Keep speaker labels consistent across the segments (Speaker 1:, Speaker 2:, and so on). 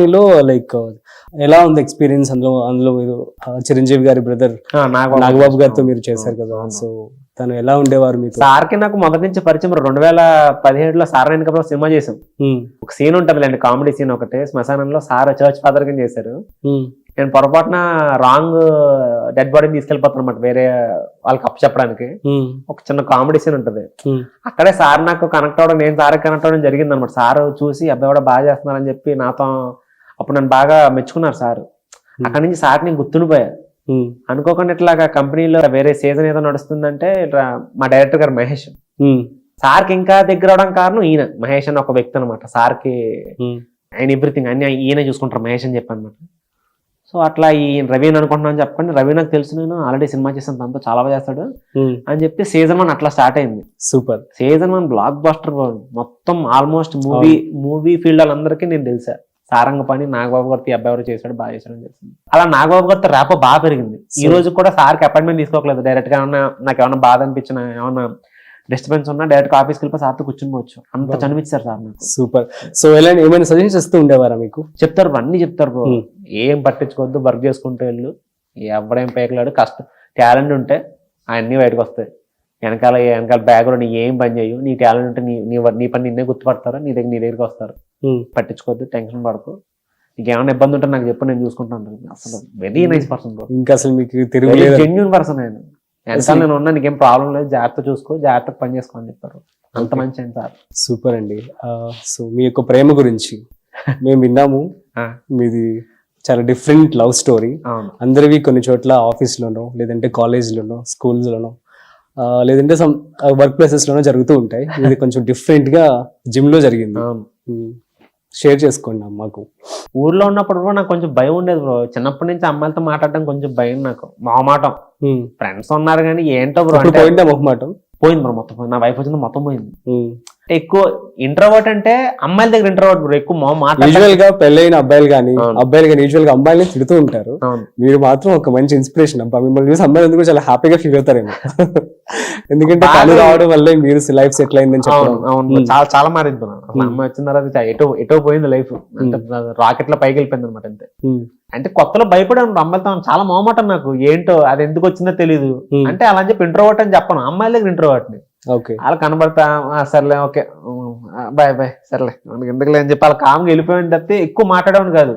Speaker 1: లో లైక్ ఎలా ఉంది ఎక్స్పీరియన్స్ అందులో మీరు చిరంజీవి గారి బ్రదర్ నాగబాబు గారితో మీరు చేశారు కదా, సో తను ఎలా ఉండేవారు మీతో?
Speaker 2: సార్కి నాకు మొదటి నుంచి పరిచయం. 2017లో సార్ వెనక సినిమా చేసాం. ఒక సీన్ ఉంటది, కామెడీ సీన్ ఒకటి శ్మశానంలో సార్ చర్చ్ ఫాదర్ గా చేశారు. నేను పొరపాటున రాంగ్ డెడ్ బాడీని తీసుకెళ్ళిపోతాను అనమాట వేరే వాళ్ళకి అప్పు చెప్పడానికి. ఒక చిన్న కామెడీ సీన్ ఉంటది, అక్కడే సార్ నాకు కనెక్ట్ అవ్వడం, నేను సార్ కనెక్ట్ అవ్వడం జరిగింది అనమాట. సార్ చూసి అబ్బాయి కూడా బాగా చేస్తున్నారని చెప్పి నాతో అప్పుడు నన్ను బాగా మెచ్చుకున్నారు సార్. అక్కడి నుంచి సార్ నేను గుర్తుండిపోయా. అనుకోకుండా ఇట్లాగా కంపెనీలో వేరే సీజన్ ఏదో నడుస్తుందంటే మా డైరెక్టర్ గారు మహేష్ సార్కి ఇంకా దగ్గర అవడం కారణం ఈయన మహేష్ అని ఒక వ్యక్తి అనమాట. సార్కి ఆయన ఎవ్రీథింగ్ అన్ని ఈయన చూసుకుంటారు మహేష్ అని చెప్పి అనమాట. సో అట్లా ఈ రవీన్ అనుకుంటున్నాను చెప్పండి, రవి నాకు తెలుసు, నేను ఆల్రెడీ సినిమా చేస్తాను, తనతో చాలా బాగా చేస్తాడు అని చెప్పి సీజన్ 1 అట్లా స్టార్ట్ అయింది.
Speaker 1: సూపర్.
Speaker 2: సీజన్ 1 బ్లాక్ బస్టర్, మొత్తం ఆల్మోస్ట్ మూవీ ఫీల్డ్ వాళ్ళందరికీ నేను తెలుసా. సారంగ పని నాగబాబు గారితో అబ్బాయి ఎవరు చేశాడు, బాగా చేశాడు అని తెలిసింది. అలా నాగబాబు గారితో ర్యాపో బాగా పెరిగింది. ఈ రోజు కూడా సార్కి అపాయింట్మెంట్ తీసుకోవట్లేదు, డైరెక్ట్ గా నాకు ఏమన్నా బాధ అనిపించిన, ఏమన్నా డిస్టర్బెన్స్ ఉన్నా డైరెక్ట్ ఆఫీస్కి వెళ్ళిపోయి సార్తో కూర్చునిపోవచ్చు, అంత చనిపించారు సార్ నాకు.
Speaker 1: సూపర్. సో ఏమైనా సజెషన్ చేస్తూ ఉండేవారా మీకు?
Speaker 2: చెప్తారు, అన్ని చెప్తారు బ్రో. ఏం పట్టించుకోవద్దు, వర్క్ చేసుకుంటూ వెళ్ళు, ఎవడేం పేకలాడు, కష్టం టాలెంట్ ఉంటే అన్ని బయటకు వస్తాయి. వెనకాల బ్యాక్గ్రౌండ్ నీ ఏం పని చేయవు, నీ టాలెంట్ ఉంటే నీ పని నిన్నే గుర్తుపడతారు, నీ దగ్గరికి వస్తారు. పట్టించుకోవద్దు, టెన్షన్ పడకు, నీకు ఏమైనా ఇబ్బంది ఉంటే నాకు చెప్పు, నేను చూసుకుంటాను. అసలు వెరీ నైస్ పర్సన్ బ్రో.
Speaker 1: ఇంకా అసలు మీకు
Speaker 2: జెన్యూన్ పర్సన్ ఆయన. వెనకాల నేను ఉన్నా, నీకేం ప్రాబ్లం లేదు, జాగ్రత్త చూసుకో, జాగ్రత్తగా పని చేసుకో అని చెప్పారు. అంత మంచి ఆయన సార్.
Speaker 1: సూపర్ అండి. సో మీ యొక్క ప్రేమ గురించి మేము విన్నాము, మీది చాలా డిఫరెంట్ లవ్ స్టోరీ. అందరివి కొన్ని చోట్ల ఆఫీస్ లోనో, లేదంటే కాలేజ్ లోనో, స్కూల్స్ లోనో, లేదంటే సమ్ వర్క్ ప్లేసెస్ లోనో జరుగుతూ ఉంటాయి. ఇది కొంచెం డిఫరెంట్ గా జిమ్ లో జరిగింది. షేర్ చేసుకోండి మాకు.
Speaker 2: ఊర్లో ఉన్నప్పుడు కూడా నాకు కొంచెం భయం ఉండేది బ్రో. చిన్నప్పటి నుంచి అమ్మాయిలతో మాట్లాడడం కొంచెం భయం, నాకు మొహమాటం. ఫ్రెండ్స్ ఉన్నారు కానీ ఏంటో బ్రో
Speaker 1: పోయిందా మొహమాటం?
Speaker 2: పోయింది బ్రో, మొత్తం నా వైఫ్ వచ్చింది, మొత్తం పోయింది. ఎక్కువ ఇంట్రోవర్ట్ అంటే అమ్మాయిల దగ్గర ఇంట్రోవర్ట్ బ్రో, ఎక్కువ
Speaker 1: యూజువల్ గా పెళ్ళైన అబ్బాయిలు కానీ యూజువల్ గా అమ్మాయిని తిడుతూ ఉంటారు. మీరు మాత్రం ఒక మంచి ఇన్స్పిరేషన్ అబ్బా. మిమ్మల్ని చూసి అమ్మాయిలు ఎందుకు చాలా హ్యాపీగా ఫీల్ అవుతారేమో, ఎందుకంటే పని రావడం వల్ల మీరు లైఫ్ సెటిల్ అయిందని చెప్పడం.
Speaker 2: చాలా చాలా మారింది. అమ్మాయి వచ్చిన తర్వాత ఎటో పోయింది లైఫ్, అంటే రాకెట్ లో పైకి వెళ్ళిపోయింది అనమాట. అంతే. అంటే కొత్తలో భయపడే అమ్మాయిలతో చాలా మొహమాటం నాకు, ఏంటో అది ఎందుకు వచ్చిందో తెలియదు. అంటే అలా చెప్పి ఇంట్రోవర్ట్ అని చెప్పను, అమ్మాయిల దగ్గర ఇంట్రోవర్ట్ ని. అలా కనబడతా సర్లే ఓకే బాయ్ బాయ్ సర్లే మనకి ఎందుకులే అని చెప్పి అలా కామ్గా వెళ్ళిపోయింది తప్పితే ఎక్కువ మాట్లాడేవాడు కాదు.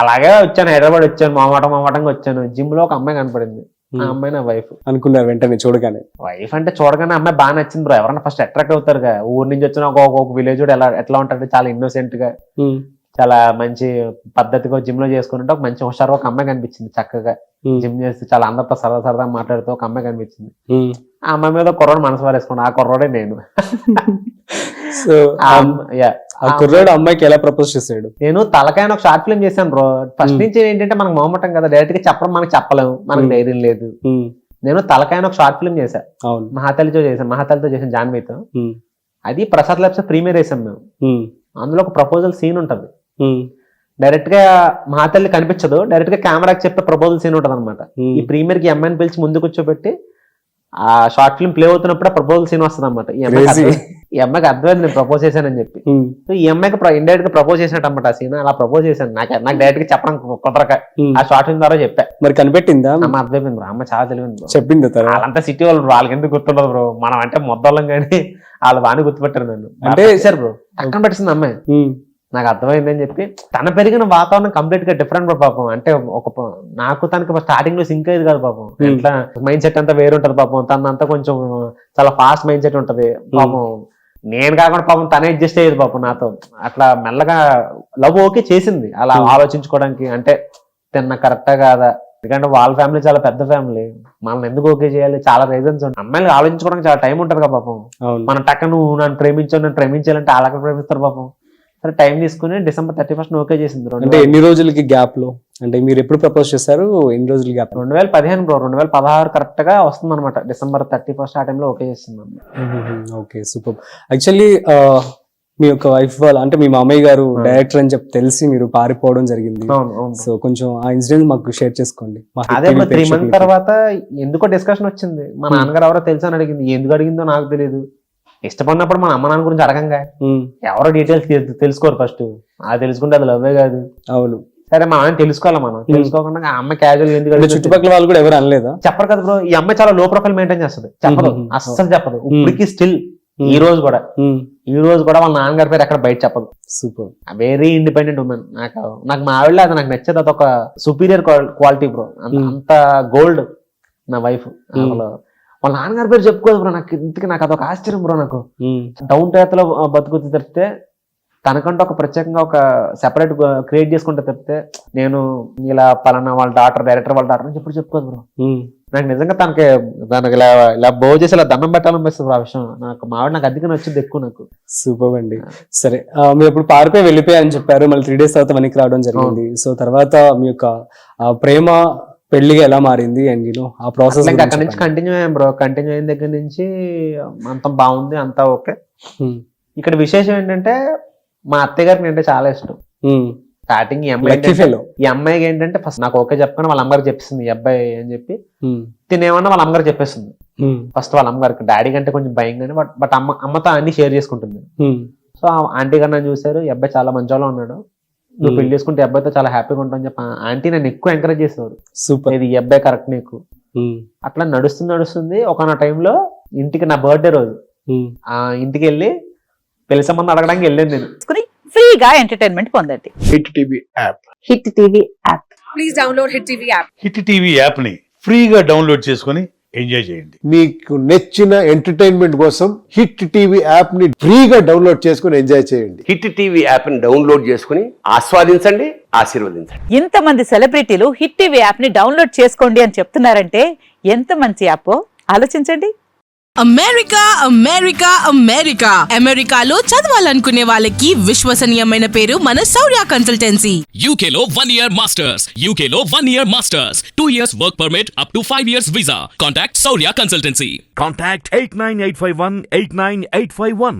Speaker 2: అలాగే వచ్చాను, హైదరాబాద్ వచ్చాను, మొహమాటంగా వచ్చాను. జిమ్ లో ఒక అమ్మాయి కనపడింది, ఆ అమ్మాయి నా వైఫ్ అనుకున్నారు వెంటనే చూడగానే. వైఫ్ అంటే చూడగానే అమ్మాయి బాగా నచ్చింది బ్రో. ఎవరన్నా ఫస్ట్ అట్రాక్ట్ అవుతారు కదా, ఊరు నుంచి వచ్చిన ఒక విలేజ్ ఎట్లా ఉంటాడు, చాలా ఇన్నోసెంట్ గా, చాలా మంచి పద్ధతిగా జిమ్ లో చేసుకుంటే ఒక మంచి హుషారు ఒక అమ్మాయి కనిపించింది. చక్కగా జిమ్ చేస్తే చాలా అందరితో సరదా మాట్లాడుతూ ఒక అమ్మాయి కనిపించింది. ఆ అమ్మాయి మీద కుర్రోడు మనసు వారేసుకున్నాడు, ఆ కుర్రోడే నేను.
Speaker 1: సో ఆ కుర్రోడు అమ్మాయికి ఎలా ప్రపోజ్ చేశాడు?
Speaker 2: నేను తలకాయ ఒక షార్ట్ ఫిల్మ్ చేశాను బ్రో. ఫస్ట్ నుంచి ఏంటంటే మనకు మొహమాటం కదా, డైరెక్ట్ గా చెప్పడం మనకు చెప్పలేము, మనకు ధైర్యం లేదు. నేను తలకాయ ఒక షార్ట్ ఫిల్మ్ చేశాను, మహాతలితో చేశాను జాన్వీతో. అది ప్రసాద్ ల్యాబ్స్ ప్రీమియర్ వేసాం మేము. అందులో ఒక ప్రపోజల్ సీన్ ఉంటది, డైరెక్ట్ గా మహాతల్లి కనిపించదు, డైరెక్ట్ గా కెమెరాకి చెప్పే ప్రపోజల్ సీన్ ఉంటది అనమాట. ఈ ప్రీమియర్ కి అమ్మాయిని పిలిచి ముందు కూర్చోబెట్టి ఆ షార్ట్ ఫిల్మ్ ప్లే అవుతున్నప్పుడే ప్రపోజల్ సీన్ వస్తుంది అనమాట. ఈ అమ్మాయికి అర్థమైంది నేను ప్రపోజ్ చేశానని చెప్పి. సో ఈ అమ్మాయికి ఇండైరెక్ట్ గా ప్రపోజ్ చేసినట్టు అనమాట ఆ సీన్. అలా ప్రపోజ్ చేశాను, నాకు డైరెక్ట్ గా చెప్పడం కుదరక ఆ షార్ట్ ఫిల్మ్ ద్వారా చెప్పా.
Speaker 1: మరి కనిపెట్టిందా?
Speaker 2: అమ్మ అర్థమైంది బ్రో, అమ్మ చాలా తెలియదు
Speaker 1: చెప్పింది.
Speaker 2: వాళ్ళంతా సిటీ వాళ్ళు, వాళ్ళకి ఎందుకు గుర్తుండదు బ్రో, మనం అంటే మొద్దలం కానీ వాళ్ళు బాగానే గుర్తుపెట్టారు నన్ను. అంటే చేశారు బ్రో, పక్కన పెట్టింది అమ్మాయి. నాకు అర్థమైంది అని చెప్పి. తన పెరిగిన వాతావరణం కంప్లీట్ గా డిఫరెంట్ బ్రో పాపం. అంటే నాకు తనకి స్టార్టింగ్ లో సింక్ అయ్యేది కాదు పాపం. ఎట్లా మైండ్ సెట్ అంతా వేరు ఉంటది పాపం, తనంతా కొంచెం చాలా ఫాస్ట్ మైండ్ సెట్ ఉంటది పాపం. నేను కాకుండా పాపం తనే అడ్జస్ట్ అయ్యేది పాపం నాతో. అట్లా మెల్లగా లవ్ ఓకే చేసింది, అలా ఆలోచించుకోవడానికి. అంటే తిన్న కరెక్టా కాదా, ఎందుకంటే వాళ్ళ ఫ్యామిలీ చాలా పెద్ద ఫ్యామిలీ, మనల్ని ఎందుకు ఓకే చేయాలి, చాలా రీజన్స్ ఉంటాయి. అమ్మాయిలు ఆలోచించుకోవడానికి చాలా టైం ఉంటది కదా పాపం. మనం టక్క నువ్వు నన్ను ప్రేమించాలంటే అలాగే ప్రేమిస్తారు పాపం. సరే టైం తీసుకుని December 31 ఓకే చేసింది.
Speaker 1: అంటే ఎన్ని రోజులకి గ్యాప్ లో, అంటే మీరు ఎప్పుడు ప్రపోజ్ చేశారు, ఎన్ని రోజుల గ్యాప్?
Speaker 2: 2015 బ్రో, 2016 కరెక్ట్ గా వస్తుంది అనమాట. December 31 ఆ టైంలో ఓకే చేస్తున్నాం.
Speaker 1: Okay super. యాక్చువల్లీ మీ యొక్క వైఫ్ వాళ్ళ, అంటే మీ మామయ్య గారు డైరెక్టర్ అని చెప్పి తెలిసి మీరు పారిపోవడం జరిగింది. సో కొంచెం ఆ ఇన్సిడెంట్ మాకు షేర్ చేసుకోండి.
Speaker 2: అదే 3 months తర్వాత ఎందుకో డిస్కషన్ వచ్చింది. మా నాన్నగారు ఎవరో తెలుసా అని అడిగింది. ఎందుకు అడిగిందో నాకు తెలియదు. ఇష్టపడినప్పుడు మన అమ్మ నాన్న గురించి అడగంగా, ఎవరో డీటెయిల్స్ తెలుసుకోరు ఫస్ట్. అది తెలుసుకుంటే అది లవ్వే కాదు.
Speaker 1: అవును.
Speaker 2: సరే మనం తెలుసుకోవాలి, మనం తెలుసుకోకుండా ఆ అమ్మాయి క్యాజువల్ ఎందుకు
Speaker 1: చుట్టుపక్కల వాళ్ళు కూడా ఎవరు అనలేదా?
Speaker 2: చెప్పరు కదా బ్రో. ఈ అమ్మాయి చాలా లో ప్రొఫైల్ మెయింటైన్ చేస్తుంది, చెప్పదు, అస్సలు చెప్పదు. ఇప్పటికి స్టిల్ ఈ రోజు కూడా వాళ్ళ నాన్నగారి పేరు ఎక్కడ బయట చెప్పదు.
Speaker 1: Super,
Speaker 2: very independent women. నాకు మా ఆవిడ అది నాకు నచ్చేది, అదొక సుపీరియర్ క్వాలిటీ బ్రో. అంత గోల్డ్ నా వైఫ్. వాళ్ళ నాన్నగారి పేరు చెప్పుకోదు బ్రో. నాకు ఇంతకీ నాకు అదొక ఆశ్చర్యం బ్రో. నాకు డౌన్ టు ఎర్త్ లో బతుకుతూ తప్పితే, తనకంటూ ఒక ప్రత్యేకంగా ఒక సెపరేట్ క్రియేట్ చేసుకుంటే తప్పితే, నేను ఇలా పలానా వాళ్ళ డాక్టర్, డైరెక్టర్ వాళ్ళ డాక్టర్ అని ఎప్పుడు చెప్పుకోదు బ్రో. నాకు నిజంగా తనకి ఇలా బో చేసి ఇలా దండం పెట్టాలనిపిస్తుంది ఆ విషయం. నాకు మావిడ నాకు అందుకని వచ్చింది ఎక్కువ నాకు.
Speaker 1: సూపర్ అండి. సరే, మీరు ఇప్పుడు పారిపోయి వెళ్ళిపోయాయని చెప్పారు, మళ్ళీ 3 days తర్వాత వెనక్కి రావడం జరిగింది. సో తర్వాత మీ యొక్క ప్రేమ పెళ్లిగా ఎలా మారింది అండ్ ఆ ప్రాసెస్
Speaker 2: అక్కడి నుంచి కంటిన్యూ అయ్యాం బ్రో. కంటిన్యూ అయిన దగ్గర నుంచి అంత బాగుంది, అంతా ఓకే. ఇక్కడ విశేషం ఏంటంటే, మా అత్తయ్య గారికి అంటే చాలా ఇష్టం. స్టార్టింగ్ ఈ అమ్మాయికి ఏంటంటే ఫస్ట్ నాకు ఓకే చెప్పని వాళ్ళ అమ్మగారికి చెప్పేసింది ఈ అబ్బాయి అని చెప్పి. తినేమన్నా వాళ్ళ అమ్మగారికి చెప్పేస్తుంది ఫస్ట్. వాళ్ళ అమ్మగారికి డాడీ కంటే కొంచెం భయం కానీ, బట్ అమ్మతో అన్ని షేర్ చేసుకుంటుంది. సో ఆంటీ గారు నన్ను చూసారు, ఈ అబ్బాయి చాలా మంచిగా ఉన్నాడు, నువ్వు పెళ్లి చేసుకుంటే ఈ అబ్బాయితో చాలా హ్యాపీగా ఉంటావు అని చెప్పి ఆంటీ నన్ను ఎక్కువ ఎంకరేజ్ చేసేవారు. ఇది ఈ అబ్బాయి కరెక్ట్ నీకు. అట్లా నడుస్తుంది. ఒకనొక టైంలో ఇంటికి నా బర్త్డే రోజు ఆ ఇంటికి వెళ్ళి పెళ్లి సంబంధం అడగడానికి వెళ్ళాను నేను.
Speaker 3: ఫ్రీగా ఎంటర్టైన్మెంట్ పొందండి.
Speaker 4: Hit TV app.
Speaker 3: Hit TV app.
Speaker 5: Please download hit TV app.
Speaker 4: Hit TV app ని ఫ్రీగా డౌన్లోడ్ చేసుకొని ఎంజాయ్ చేయండి.
Speaker 6: మీకు నచ్చిన ఎంటర్టైన్మెంట్ కోసం హిట్ టీవీ యాప్ ని ఫ్రీగా డౌన్లోడ్ చేసుకొని ఎంజాయ్ చేయండి.
Speaker 7: హిట్ టీవీ యాప్ ని డౌన్లోడ్ చేసుకుని ఆస్వాదించండి, ఆశీర్వదించండి.
Speaker 3: ఇంతమంది సెలబ్రిటీలు హిట్ టీవీ యాప్ ని డౌన్లోడ్ చేసుకోండి అని చెప్తున్నారంటే ఎంత మంచి యాప్ ఆలోచించండి.
Speaker 8: అమెరికా అమెరికాలో చదవాలనుకునే వాళ్ళకి విశ్వసనీయమైన పేరు మన శౌర్య కన్సల్టెన్సీ.
Speaker 9: UK లో 1 year masters, UK లో 1 year masters, 2 years work permit up to 5 years visa. Contact Saurya Consultancy.
Speaker 10: Contact 89851 89851.